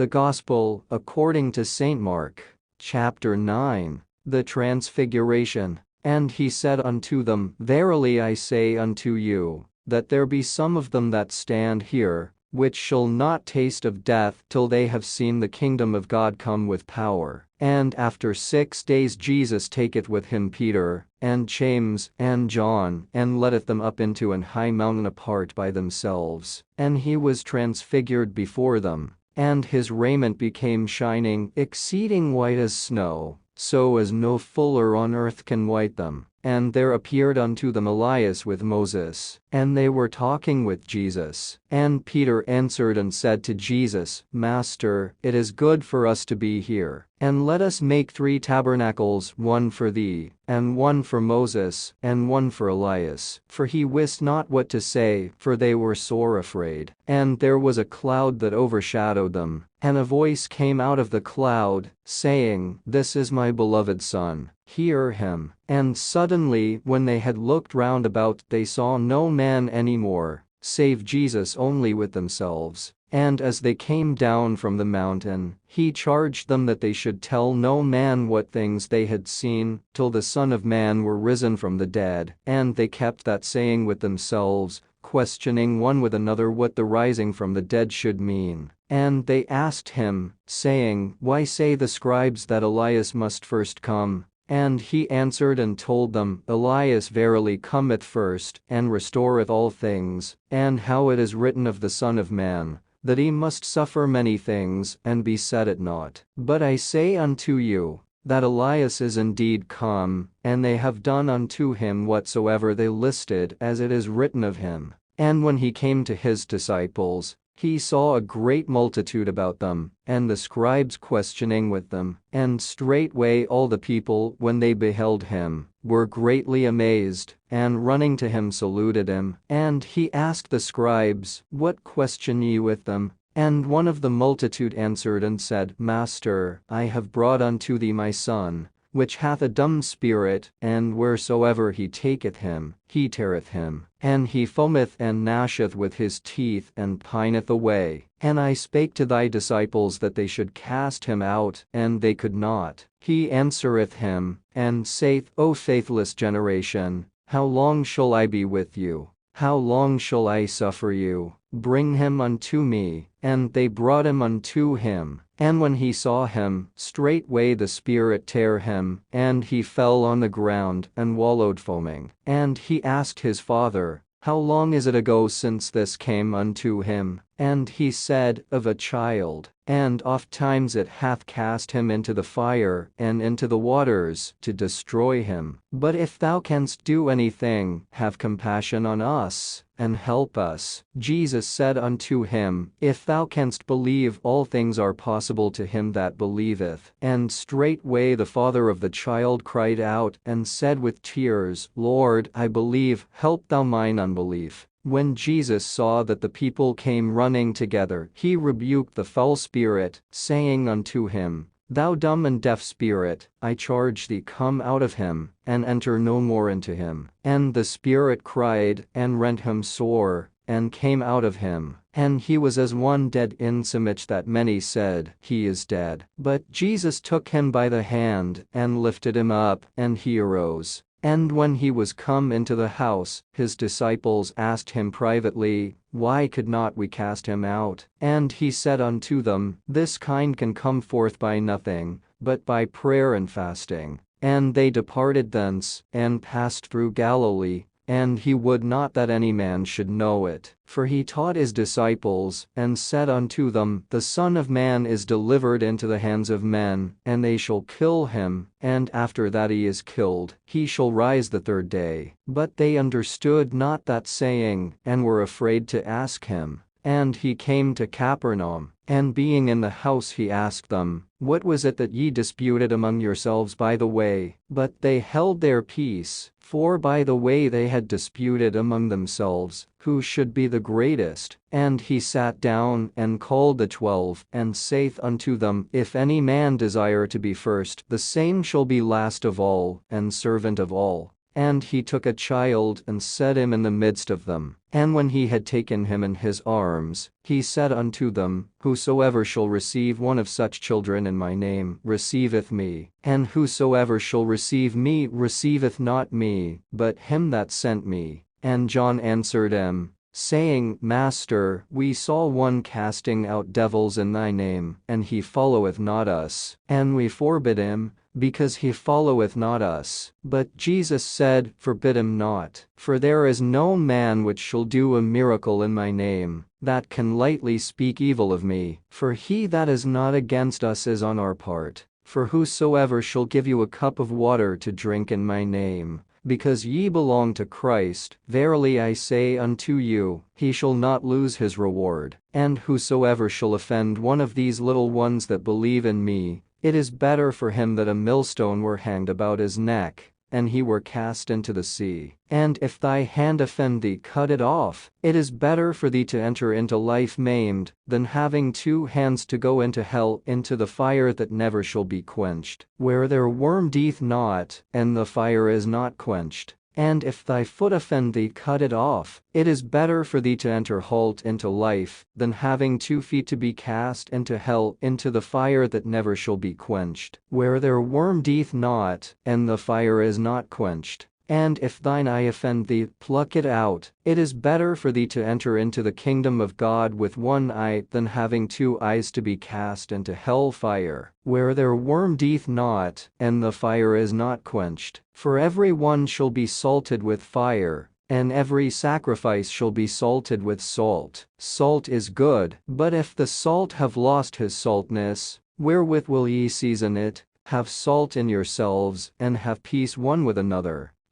The Gospel, according to St. Mark, chapter 9, the Transfiguration. And he said unto them, Verily I say unto you, that there be some of them that stand here, which shall not taste of death till they have seen the kingdom of God come with power. And after 6 days Jesus taketh with him Peter, and James, and John, and letteth them up into an high mountain apart by themselves. And he was transfigured before them, and his raiment became shining, exceeding white as snow, so as no fuller on earth can white them. And there appeared unto them Elias with Moses, and they were talking with Jesus. And Peter answered and said to Jesus, Master, it is good for us to be here. And let us make 3 tabernacles, one for thee, and one for Moses, and one for Elias. For he wist not what to say, for they were sore afraid. And there was a cloud that overshadowed them, and a voice came out of the cloud, saying, This is my beloved Son, hear him. And suddenly, when they had looked round about, they saw no man any more, save Jesus only with themselves. And as they came down from the mountain, he charged them that they should tell no man what things they had seen, till the Son of Man were risen from the dead. And they kept that saying with themselves, questioning one with another what the rising from the dead should mean. And they asked him, saying, Why say the scribes that Elias must first come? And he answered and told them, Elias verily cometh first, and restoreth all things, and how it is written of the Son of Man, that he must suffer many things, and be set at naught. But I say unto you, that Elias is indeed come, and they have done unto him whatsoever they listed as it is written of him. And when he came to his disciples, he saw a great multitude about them, and the scribes questioning with them. And straightway all the people, when they beheld him, were greatly amazed, and running to him saluted him. And he asked the scribes, What question ye with them? And one of the multitude answered and said, Master, I have brought unto thee my son, which hath a dumb spirit, and wheresoever he taketh him, he teareth him, and he foameth and gnasheth with his teeth, and pineth away. And I spake to thy disciples that they should cast him out, and they could not. He answereth him, and saith, O faithless generation, how long shall I be with you? How long shall I suffer you? Bring him unto me. And they brought him unto him. And when he saw him, straightway the spirit tare him, and he fell on the ground, and wallowed foaming. And he asked his father, How long is it ago since this came unto him? And he said, Of a child, and ofttimes it hath cast him into the fire, and into the waters, to destroy him. But if thou canst do anything, have compassion on us, and help us. Jesus said unto him, If thou canst believe, all things are possible to him that believeth. And straightway the father of the child cried out, and said with tears, Lord, I believe, help thou mine unbelief. When Jesus saw that the people came running together, he rebuked the foul spirit, saying unto him, Thou dumb and deaf spirit, I charge thee, come out of him, and enter no more into him. And the spirit cried, and rent him sore, and came out of him. And he was as one dead, insomuch that many said, He is dead. But Jesus took him by the hand, and lifted him up, and he arose. And when he was come into the house, his disciples asked him privately, Why could not we cast him out? And he said unto them, This kind can come forth by nothing, but by prayer and fasting. And they departed thence, and passed through Galilee. And he would not that any man should know it. For he taught his disciples, and said unto them, The Son of Man is delivered into the hands of men, and they shall kill him, and after that he is killed, he shall rise the 3rd day. But they understood not that saying, and were afraid to ask him. And he came to Capernaum, and being in the house he asked them, What was it that ye disputed among yourselves by the way? But they held their peace, for by the way they had disputed among themselves, who should be the greatest. And he sat down, and called the 12, and saith unto them, If any man desire to be first, the same shall be last of all, and servant of all. And he took a child and set him in the midst of them. And when he had taken him in his arms, he said unto them, Whosoever shall receive one of such children in my name receiveth me, and whosoever shall receive me receiveth not me, but him that sent me. And John answered him, saying, Master, we saw one casting out devils in thy name, and he followeth not us, and we forbid him, because he followeth not us. But Jesus said, Forbid him not, for there is no man which shall do a miracle in my name, that can lightly speak evil of me, for he that is not against us is on our part. For whosoever shall give you a cup of water to drink in my name, because ye belong to Christ, verily I say unto you, he shall not lose his reward. And whosoever shall offend one of these little ones that believe in me, it is better for him that a millstone were hanged about his neck, and he were cast into the sea. And if thy hand offend thee, cut it off. It is better for thee to enter into life maimed, than having two hands to go into hell, into the fire that never shall be quenched, where their worm dieth not, and the fire is not quenched. And if thy foot offend thee, cut it off. It is better for thee to enter halt into life, than having 2 feet to be cast into hell, into the fire that never shall be quenched, where their worm dieth not, and the fire is not quenched. And if thine eye offend thee, pluck it out. It is better for thee to enter into the kingdom of God with 1 eye, than having 2 eyes to be cast into hell fire, where their worm dieth not, and the fire is not quenched. For every one shall be salted with fire, and every sacrifice shall be salted with salt. Salt is good, but if the salt have lost his saltness, wherewith will ye season it? Have salt in yourselves, and have peace one with another.